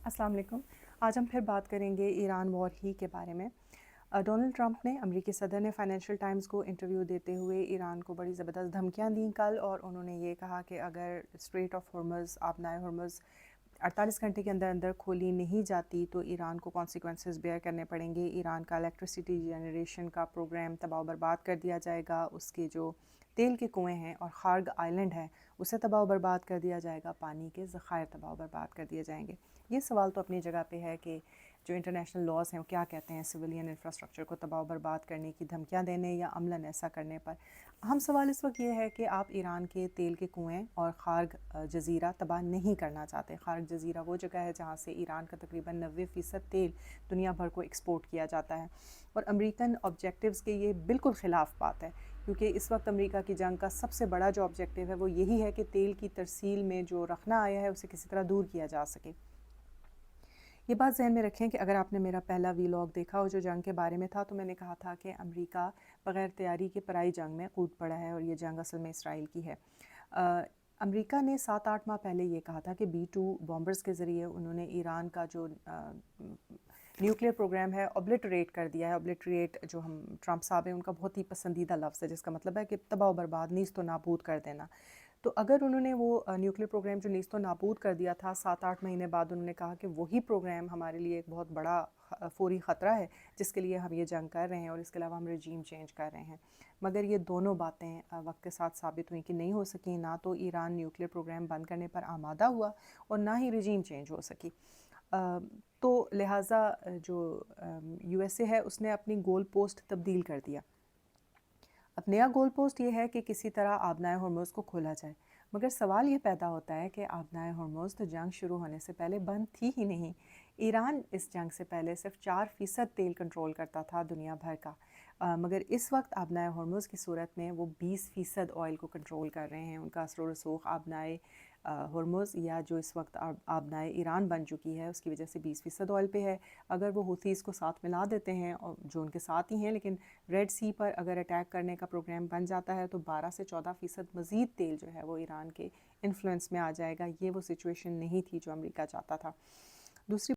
अस्सलाम वालेकुम। आज हम फिर बात करेंगे ईरान वॉर ही के बारे में। डोनाल्ड ट्रंप ने, अमेरिकी सदर ने फाइनेंशियल टाइम्स को इंटरव्यू देते हुए ईरान को बड़ी ज़बरदस्त धमकियां दी कल, और उन्होंने ये कहा कि अगर स्ट्रेट ऑफ हॉर्मज़, आबनाए हॉर्मज़ 48 घंटे के अंदर अंदर खोली नहीं जाती तो ईरान को कॉन्सिक्वेंसेस बेयर करने पड़ेंगे। ईरान का इलेक्ट्रिसिटी जनरेशन का प्रोग्राम तबाह बर्बाद कर दिया जाएगा, उसके जो तेल के कुएं हैं और खार्ग आइलैंड है उसे तबाह बर्बाद कर दिया जाएगा, पानी के ज़खायर तबाह बर्बाद कर दिए जाएंगे। ये सवाल तो अपनी जगह पे है कि जो इंटरनेशनल लॉज हैं वो क्या कहते हैं सिविलियन इंफ्रास्ट्रक्चर को तबाह बर्बाद करने की धमकियां देने या अमलन ऐसा करने पर। अहम सवाल इस वक्त ये है कि आप ईरान के तेल के कुएं और खार्ग जजीरा तबाह नहीं करना चाहते। खार्ग जजीरा वो जगह है जहाँ से ईरान का तकरीबन 90% तेल दुनिया भर को एक्सपोर्ट किया जाता है, और अमेरिकन ऑब्जेक्टिव्स के ये बिल्कुल ख़िलाफ़ बात है, क्योंकि इस वक्त अमेरिका की जंग का सबसे बड़ा जो ऑब्जेक्टिव है वो यही है कि तेल की तरसील में जो रखना आया है उसे किसी तरह दूर किया जा सके। ये बात ज़हन में रखें कि अगर आपने मेरा पहला वीलॉग देखा हो जो जंग के बारे में था, तो मैंने कहा था कि अमेरिका बग़ैर तैयारी के पराई जंग में कूद पड़ा है और ये जंग असल में इसराइल की है। अमेरिका ने 7-8 माह पहले ये कहा था कि B-2 बॉम्बर्स के ज़रिए उन्होंने ईरान का जो न्यूक्लियर प्रोग्राम है ऑब्लिटरेट कर दिया है। ऑब्लिटरेट जो हम ट्रंप साहब हैं उनका बहुत ही पसंदीदा लफ्ज़ है, जिसका मतलब है कि तबाह बर्बाद, नीस्त व नाबूद कर देना। तो अगर उन्होंने वो न्यूक्लियर प्रोग्राम जो नीस्त नाबूद कर दिया था, 7-8 महीने बाद उन्होंने कहा कि वही प्रोग्राम हमारे लिए एक बहुत बड़ा फ़ौरी ख़तरा है जिसके लिए हम ये जंग कर रहे हैं, और इसके अलावा हम रजीम चेंज कर रहे हैं। मगर ये दोनों बातें वक्त के साथ साबित हुई कि नहीं हो सकी। ना तो ईरान न्यूक्लियर प्रोग्राम बंद करने पर आमादा हुआ और ना ही रजीम चेंज हो सकी। तो लिहाजा जो USA है उसने अपनी गोल पोस्ट तब्दील कर दिया। अब नया गोल पोस्ट ये है कि किसी तरह आबनाए हॉर्मोज़ को खोला जाए। मगर सवाल ये पैदा होता है कि आबनाए हॉर्मोज़ तो जंग शुरू होने से पहले बंद थी ही नहीं। ईरान इस जंग से पहले सिर्फ 4% तेल कंट्रोल करता था दुनिया भर का, मगर इस वक्त आबनाए हॉर्मोज़ की सूरत में वो 20% ऑयल को कंट्रोल कर रहे हैं। उनका असर रसूख आबनाए हॉर्मोज़ या जो इस वक्त आबनाए ईरान बन चुकी है उसकी वजह से 20% ऑयल पे है। अगर वो हुथीज़ को साथ मिला देते हैं, और जो उनके साथ ही हैं, लेकिन रेड सी पर अगर अटैक करने का प्रोग्राम बन जाता है तो 12 से 14% मज़ीद तेल जो है वो ईरान के इन्फ्लुएंस में आ जाएगा। ये वो सिचुएशन नहीं थी जो अमेरिका चाहता था। दूसरी